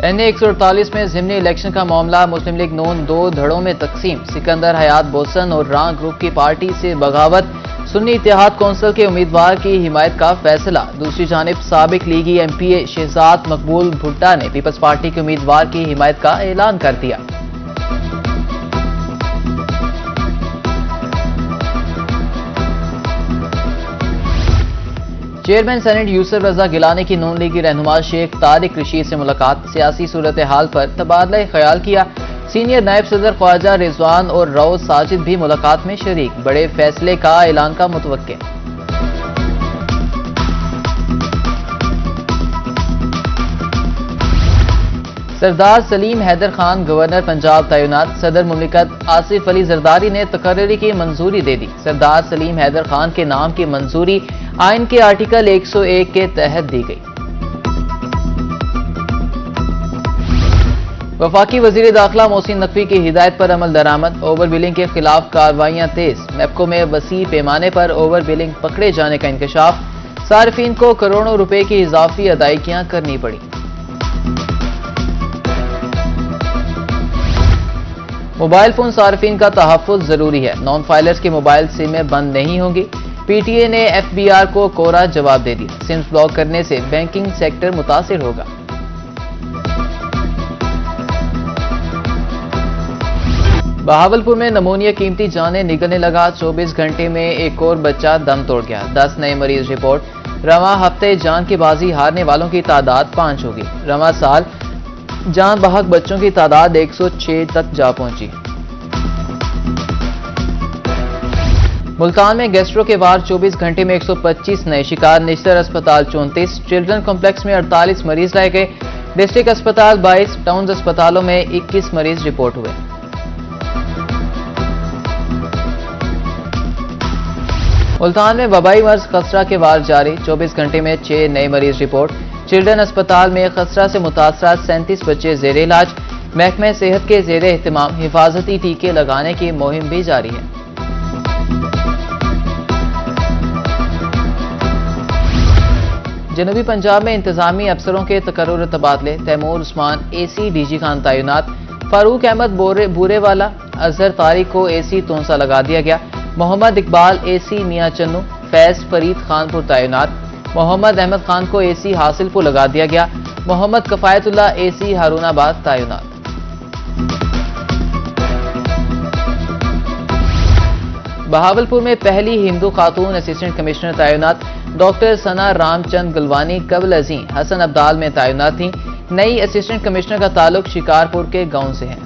NA 148 में ज़िमनी election का मामला मुस्लिम लीग नून दो धड़ों में तकसीम। सिकंदर हयात बोसन और रां ग्रुप की पार्टी से बगावत। सुन्नी इत्तेहाद कौंसिल के उम्मीदवार की हिमायत का फैसला। दूसरी जानिब साबिक लीगी MPA शहजाद मकबूल भुट्टा ने पीपल्स पार्टी के उम्मीदवार की हिमायत का ऐलान कर दिया। चेयरमैन सेनेट यूसुफ रजा गिलानी की नून लीगी रहनुमा शेख तारिक रशीद से मुलाकात। सियासी सूरत हाल पर तबादला ख्याल किया। सीनियर नायब सदर ख्वाजा रिजवान और रऊफ साजिद भी मुलाकात में शरीक। बड़े फैसले का ऐलान का मुतवक्के। सरदार सलीम हैदर खान गवर्नर पंजाब तैनात। सदर मुमलिकत आसिफ अली जरदारी ने तकर्री की मंजूरी दे दी। सरदार सलीम हैदर खान के नाम की मंजूरी आइन के आर्टिकल 101 के तहत दी गई। वफाकी वजीर दाखिला मोहसिन नकवी की हिदायत पर अमल दरामद। ओवर बिलिंग के खिलाफ कार्रवाइयां तेज। मैप्को में वसी पैमाने पर ओवर बिलिंग पकड़े जाने का इंकशाफ। सार्फिन को करोड़ों रुपए की इजाफी अदायगियां करनी पड़ी। मोबाइल फोन सार्फिन का तहफ़्फ़ुज़ जरूरी है। नॉन फाइलर्स के मोबाइल सिमें बंद नहीं होंगी। PTA ने FBR को कोरा जवाब दे दिया। सिम्स ब्लॉक करने से बैंकिंग सेक्टर मुतासिर होगा। बहावलपुर में नमूनिया कीमती जाने निकलने लगा। 24 घंटे में एक और बच्चा दम तोड़ गया। 10 नए मरीज रिपोर्ट। रवां हफ्ते जान की बाजी हारने वालों की तादाद 5 होगी। रवां साल जान बहक बच्चों की तादाद 106 तक जा पहुंची। मुल्तान में गैस्ट्रो के वार 24 घंटे में 125 नए शिकार। निश्तर अस्पताल 34। चिल्ड्रन कॉम्प्लेक्स में 48 मरीज लाए गए। डिस्ट्रिक्ट अस्पताल 22। टाउन अस्पतालों में 21 मरीज रिपोर्ट हुए। मुल्तान में वबाई मर्ज खसरा के वार जारी। 24 घंटे में 6 नए मरीज रिपोर्ट। चिल्ड्रन अस्पताल में खसरा से मुतासरा 37 बच्चे जेर इलाज। महकमे सेहत के जेर एहतमाम हिफाजती टीके लगाने की मुहिम भी जारी है। जनूबी पंजाब में इंतजामी अफसरों के तकर्रुर तबादले। तैमूर उस्मान AC DG खान तैनात। फारूक अहमद बूरेवाला अजहर तारिक को AC तोंसा लगा दिया गया। मोहम्मद इकबाल AC मियां चन्नू। फैज फरीद खानपुर तैनात। मोहम्मद अहमद खान को AC हासिलपुर लगा दिया गया। मोहम्मद कफायतुल्ला AC हारूनाबाद तैनात। बहावलपुर में पहली हिंदू खातून असिस्टेंट कमिश्नर तैनात। डॉक्टर सना रामचंद गलवानी कबल अजी हसन अब्दाल में तैनात थी। नई असिस्टेंट कमिश्नर का ताल्लुक शिकारपुर के गांव से है।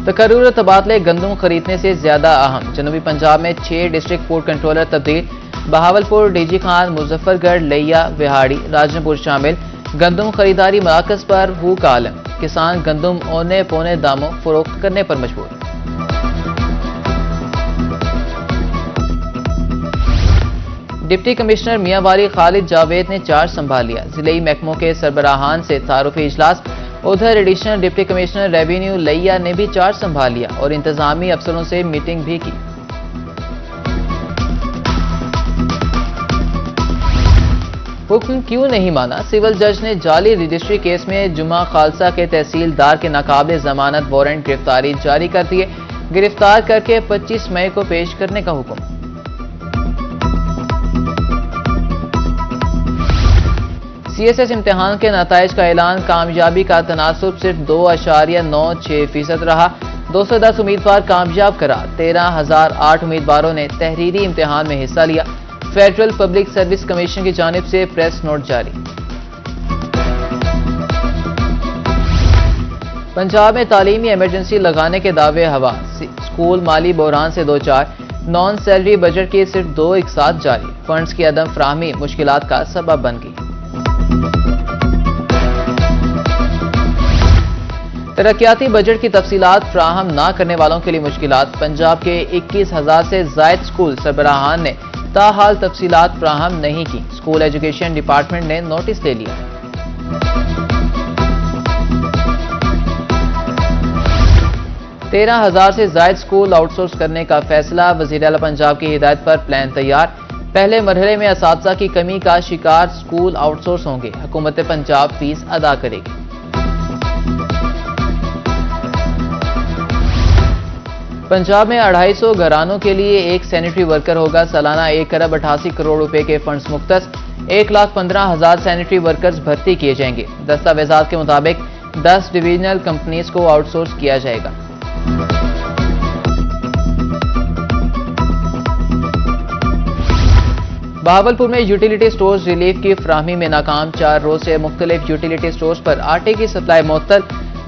तकर्रुर तबादले गंदम खरीदने से ज्यादा अहम। जनूबी पंजाब में 6 डिस्ट्रिक्ट फूड कंट्रोलर तब्दील। बहावलपुर DG खान, मुजफ्फरगढ़, लिया, विहाड़ी, राजनपुर शामिल। गंदम खरीदारी मराकज पर भूख आलम। किसान गंदम औने पौने दामों फरोख्त करने पर मजबूर। डिप्टी कमिश्नर मियांवारी खालिद जावेद ने चार्ज संभाल लिया। जिले महकमों के सरबराहान से तारुफी इजलास। उधर एडिशनल डिप्टी कमिश्नर रेवेन्यू लिया ने भी चार्ज संभाल लिया और इंतजामी अफसरों से मीटिंग भी की। हुक्म क्यों नहीं माना? सिविल जज ने जाली रजिस्ट्री केस में जुमा खालसा के तहसीलदार के नाकाबिले जमानत वारंट गिरफ्तारी जारी कर दिए। गिरफ्तार करके 25 मई को पेश करने का हुक्म। CSS इम्तिहान के नताइज का ऐलान। कामयाबी का तनासुब सिर्फ 2.96% रहा। 210 उम्मीदवार कामयाब करार। 13,008 उम्मीदवारों ने तहरीरी इम्तिहान में हिस्सा लिया। फेडरल पब्लिक सर्विस कमीशन की जानिब से प्रेस नोट जारी। पंजाब में तालीमी इमरजेंसी लगाने के दावे हवा। स्कूल माली बहरान से दो चार। नॉन सैलरी बजट की सिर्फ 2 एक साथ जारी। फंड्स की अदम फ्राहमी मुश्किलात का सबब बन गई। तरक्याती बजट की तफसीलात फ्राहम न करने वालों के लिए मुश्किलात। पंजाब के 21,000 से जायद स्कूल सरबराहान ने ताहाल तफसीलात फ्राहम नहीं की। स्कूल एजुकेशन डिपार्टमेंट ने नोटिस ले लिया। 13,000 से जायद स्कूल आउटसोर्स करने का फैसला। वज़ीर आला पंजाब की हिदायत पर प्लान तैयार। पहले मरहले में असातिज़ा की कमी का शिकार स्कूल आउटसोर्स होंगे। हुकूमत पंजाब फीस अदा करेगी। पंजाब में 250 घरानों के लिए एक सैनिटरी वर्कर होगा। सालाना 1 अरब 88 करोड़ रुपए के फंड्स मुख्तस 1,15,000 सैनिटरी वर्कर्स भर्ती किए जाएंगे। दस्तावेजात के मुताबिक 10 डिविजनल कंपनीज को आउटसोर्स किया जाएगा। बहावलपुर में यूटिलिटी स्टोर्स रिलीफ की फराहमी में नाकाम। 4 रोज से मुख्तलिफ यूटिलिटी स्टोर्स पर आटे की सप्लाई मुअत्तल।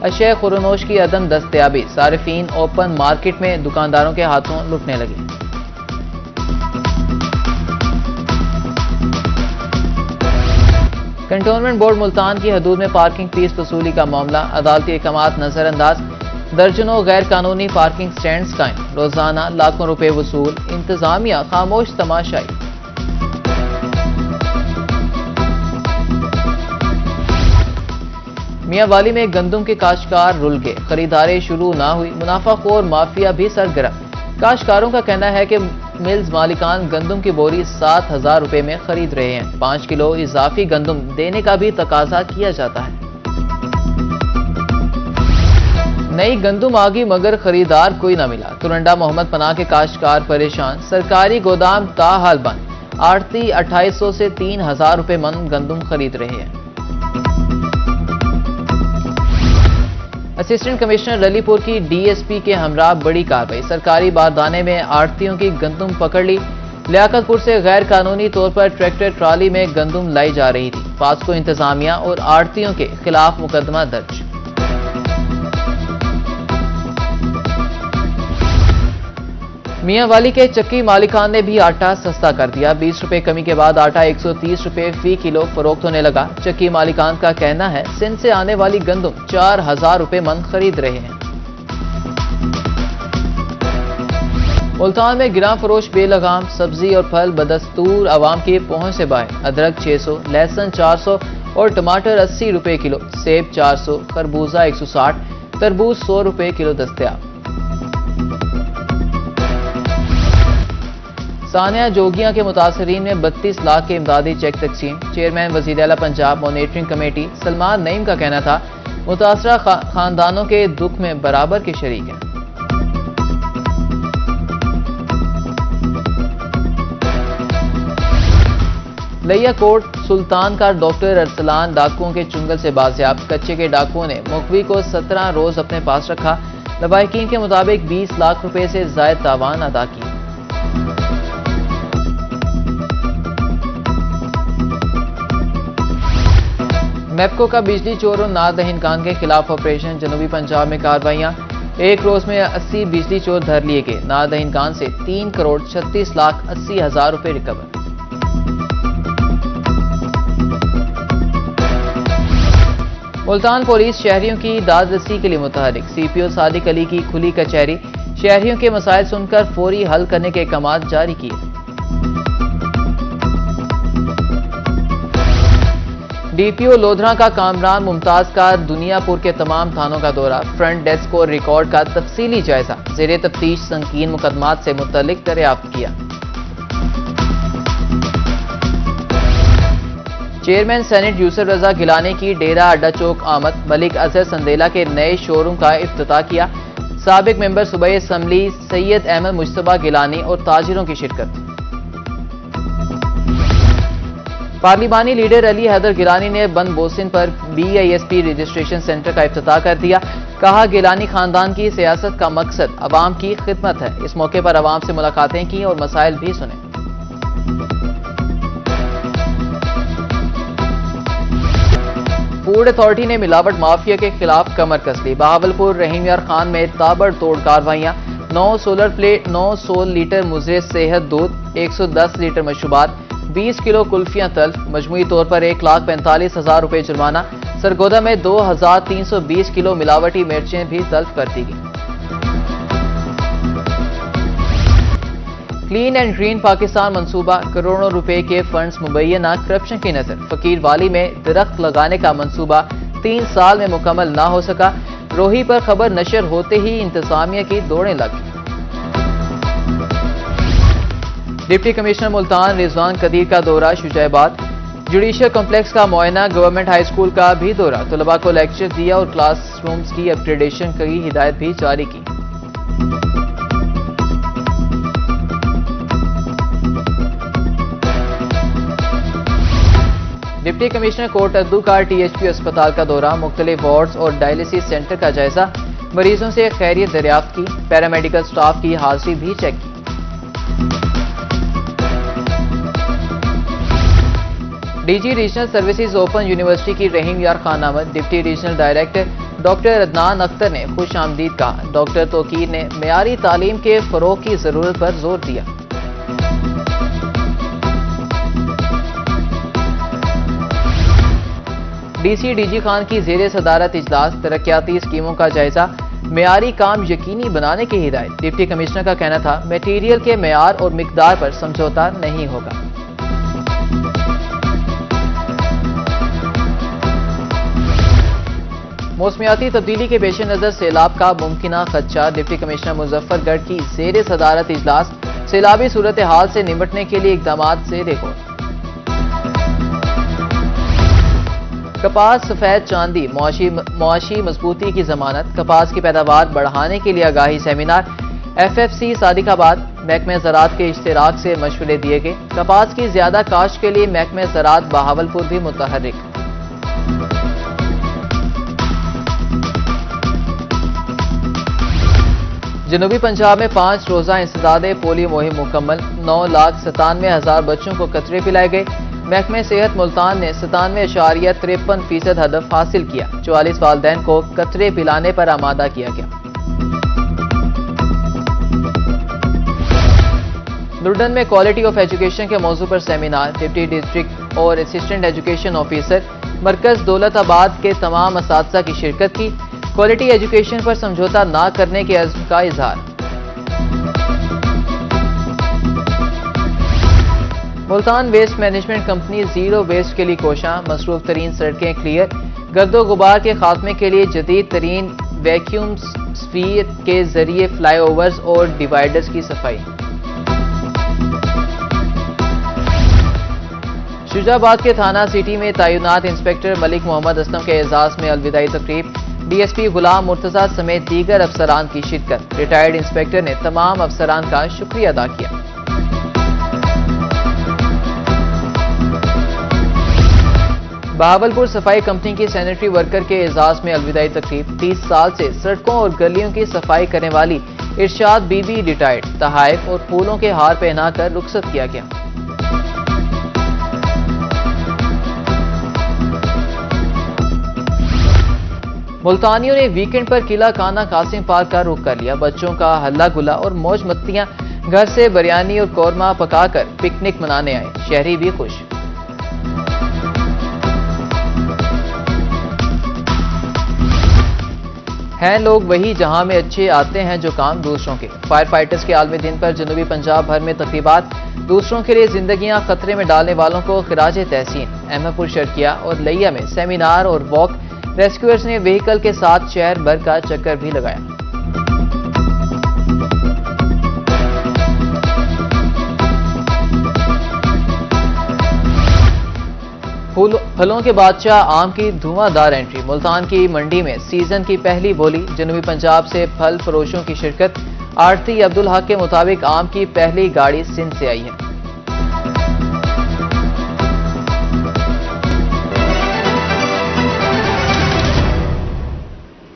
अशय खुरनोश की अदम दस्तयाबी। सारिफीन ओपन मार्केट में दुकानदारों के हाथों लुटने लगे। कंटोनमेंट बोर्ड मुल्तान की हदूद में पार्किंग फीस वसूली का मामला। अदालती अहकामात नजरअंदाज। दर्जनों गैर कानूनी पार्किंग स्टैंड्स कायम। रोजाना लाखों रुपए वसूल। इंतजामिया खामोश तमाशाई। मियांवाली में गंदम के काश्तकार रुल गए। खरीदारी शुरू ना हुई। मुनाफाखोर माफिया भी सरगर्म। काश्तकारों का कहना है कि मिल्स मालिकान गंदम की बोरी 7,000 रुपए में खरीद रहे हैं। 5 किलो इजाफी गंदम देने का भी तकाजा किया जाता है। नई गंदम आ गई मगर खरीदार कोई ना मिला। तुरंडा मोहम्मद पनाह के काश्तकार परेशान। सरकारी गोदाम ताहाल बंद। आड़ती 2800 से 3,000 रुपए मन गंदम खरीद रहे हैं। असिस्टेंट कमिश्नर रलीपुर की डीएसपी के हमरा बड़ी कार्रवाई। सरकारी बारदाने में आड़तियों की गंदम पकड़ ली। लियाकतपुर से गैर कानूनी तौर पर ट्रैक्टर ट्राली में गंदम लाई जा रही थी। पास्को इंतजामिया और आड़तियों के खिलाफ मुकदमा दर्ज। मियांवाली के चक्की मालिकान ने भी आटा सस्ता कर दिया। 20 रुपए कमी के बाद आटा 130 रुपए फी किलो फरोख्त होने लगा। चक्की मालिकान का कहना है सिंध से आने वाली गंदम 4,000 रुपए मन खरीद रहे हैं। मुल्तान में गिरां फरोश बेलगाम। सब्जी और फल बदस्तूर आवाम की पहुंच से बाहर। अदरक 600, लहसुन 400 और टमाटर 80 रुपए किलो। सेब 400, खरबूजा 160, तरबूज 100 रुपए किलो दस्तयाब। सानिया जोगिया के मुतासरीन में 32 लाख के इमदादी चेक तकसीम। चेयरमैन वज़ीर आला पंजाब मॉनिटरिंग कमेटी सलमान नईम का कहना था मुतासरा खानदानों के दुख में बराबर के शरीक हैं। लिया कोट सुल्तान का डॉक्टर अरसलान डाकुओं के चुंगल से बाजियाब। कच्चे के डाकुओं ने मुखवी को 17 रोज अपने पास रखा। लवाहिकीन के मुताबिक 20 लाख रुपए से जायद तावान अदा किया। मैपको का बिजली चोरों नादहीन खान के खिलाफ ऑपरेशन। जनूबी पंजाब में कार्रवाइयां। एक रोज में 80 बिजली चोर धर लिए गए। नादहीन खान से 3 करोड़ 36 लाख 80 हजार रुपए रिकवर। मुल्तान पुलिस शहरियों की दादरसी के लिए मुतहरिक। सीपीओ सादिक अली की खुली कचहरी। शहरियों के मसाइल सुनकर फौरी हल करने के अहकाम जारी किए। डीपीओ लोधरा का कामरान मुमताज का दुनियापुर के तमाम थानों का दौरा। फ्रंट डेस्क और रिकॉर्ड का तफसीली जायजा। ज़ेरे तफ्तीश संकीन मुकदमात से मुतल्लिक दरियाफ्त किया। चेयरमैन सेनेट यूसुफ रजा गिलानी की डेरा अड्डा चौक आमद। मलिक अजहर संदेला के नए शोरूम का इफ्तिताह किया। साबिक मेंबर सूबाई असम्बली सैयद अहमद मुश्तबा गिलानी और ताजिरों की शिरकत। पार्लिमानी लीडर अली हैदर गिलानी ने बंद बोसिन पर BISP रजिस्ट्रेशन सेंटर का इफ्तिताह कर दिया। कहा गिलानी खानदान की सियासत का मकसद अवाम की खिदमत है। इस मौके पर अवाम से मुलाकातें की और मसाइल भी सुने। फूड अथॉरिटी ने मिलावट माफिया के खिलाफ कमर कस ली। बहावलपुर रहीम यार खान में ताबड़तोड़ कार्रवाइयां। 9 सोलर प्लेट, 900 लीटर मुजरे सेहत दूध, 110 लीटर मशरूबात, 20 किलो कुल्फियां तल्फ। मजमूई तौर पर 1,45,000 रुपए जुर्माना। सरगोदा में 2,320 किलो मिलावटी मिर्चें भी तल्फ कर दी गई। क्लीन एंड ग्रीन पाकिस्तान मंसूबा। करोड़ों रुपए के फंड्स मुबैना करप्शन की नजर। फकीर वाली में दरख्त लगाने का मंसूबा 3 साल में मुकम्मल ना हो सका। रोही पर खबर नशर होते ही इंतजामिया की दौड़ें लग गई। डिप्टी कमिश्नर मुल्तान रिजवान कदीर का दौरा शुजाबाद, जुडिशियल कॉम्प्लेक्स का मुआयना, गवर्नमेंट हाई स्कूल का भी दौरा, तलबा को लेक्चर दिया और क्लासरूम्स की अपग्रेडेशन की हिदायत भी जारी की। डिप्टी कमिश्नर कोट अद्दू का टीएचपी अस्पताल का दौरा, मुख्तलिफ वार्ड्स और डायलिसिस सेंटर का जायजा, मरीजों से खैरियत दरियाफ्त की, पैरामेडिकल स्टाफ की हाजिरी भी चेक की। DG regional services open university की Rahim Yar Khan Ahmad, deputy regional director doctor Adnan Akhtar ने खुश आमदीद कहा। डॉक्टर तोकीर ने मेयारी तालीम के फरोग की जरूरत पर जोर दिया। डीसी डीजी खान की जेर सदारत इजलास, तरक्याती स्कीमों का जायजा, मेयारी काम यकीनी बनाने की हिदायत। डिप्टी कमिश्नर का कहना था मटेरियल के मेयार और मिकदार पर समझौता नहीं होगा। मौसमियाती तब्दीली के पेश नजर सैलाब का मुमकिना खदशा, डिप्टी कमिश्नर मुजफ्फरगढ़ की जेर सदारत इजलास, सैलाबी सूरत हाल से निपटने के लिए इकदाम से रिकॉर्ड। कपास सफेद चांदी मुआशी मजबूती की जमानत, कपास की पैदावार बढ़ाने के लिए आगाही सेमिनार, FFC सादिकाबाद, महकमे ज़राअत के इश्तिराक से मशवरे दिए गए। कपास की ज्यादा काश्त के लिए महकमे ज़राअत बहावलपुर भी मुतहर्रिक। जनूबी पंजाब में 5 रोजा इंसदाद पोलियो मुहिम मुकम्मल, 9,97,000 बच्चों को कतरे पिलाए गए। महकमे सेहत मुल्तान ने 97.53% हदफ हासिल किया। 44 वालिदैन को कतरे पिलाने पर आमादा किया गया। लुडन में क्वालिटी ऑफ एजुकेशन के मौजू पर सेमिनार, डिप्टी डिस्ट्रिक्ट और असिस्टेंट एजुकेशन ऑफिसर मरकज दौलताबाद के तमाम असातिज़ा की शिरकत की। क्वालिटी एजुकेशन पर समझौता न करने के अज़्म का इजहार। Multan waste management company zero waste के लिए कोशां, मसरूफ तरीन सड़कें क्लियर, गर्दो गुबार के खात्मे के लिए जदीद तरीन वैक्यूम स्फीयर के जरिए फ्लाईओवर्स और डिवाइडर्स की सफाई। शुजाबाद के थाना सिटी में तैनात इंस्पेक्टर मलिक मोहम्मद असलम के एजाज में अलविदाई तकरीब, DSP गुलाम मुर्तजा समेत दीगर अफसरान की शिरकत। रिटायर्ड इंस्पेक्टर ने तमाम अफसरान का शुक्रिया अदा किया। बहावलपुर सफाई कंपनी की सैनिटरी वर्कर के एजाज में अलविदाई तकरीब, 30 साल से सड़कों और गलियों की सफाई करने वाली इरशाद बीबी रिटायर्ड, तहाइफ और फूलों के हार पहनाकर रुखसत किया गया। मुल्तानियों ने वीकेंड पर किला काना कासिम पार्क का रुख कर लिया। बच्चों का हल्ला गुला और मौज मस्तियां, घर से बिरयानी और कौरमा पकाकर पिकनिक मनाने आए, शहरी भी खुश। हैं लोग वही जहां में अच्छे आते हैं जो काम दूसरों के। फायर फाइटर्स के आलमी दिन पर जनूबी पंजाब भर में तकरीबात, दूसरों के लिए जिंदगियां खतरे में डालने वालों को खिराज तहसीन। अहमदपुर, शर्किया और लैया में सेमिनार और वॉक, रेस्क्यूअर्स ने व्हीकल के साथ शहर भर का चक्कर भी लगाया। फलों के बादशाह आम की धुआंधार एंट्री, मुल्तान की मंडी में सीजन की पहली बोली, जनूबी पंजाब से फल फरोशों की शिरकत। आड़ती अब्दुल हक के मुताबिक आम की पहली गाड़ी सिंध से आई है।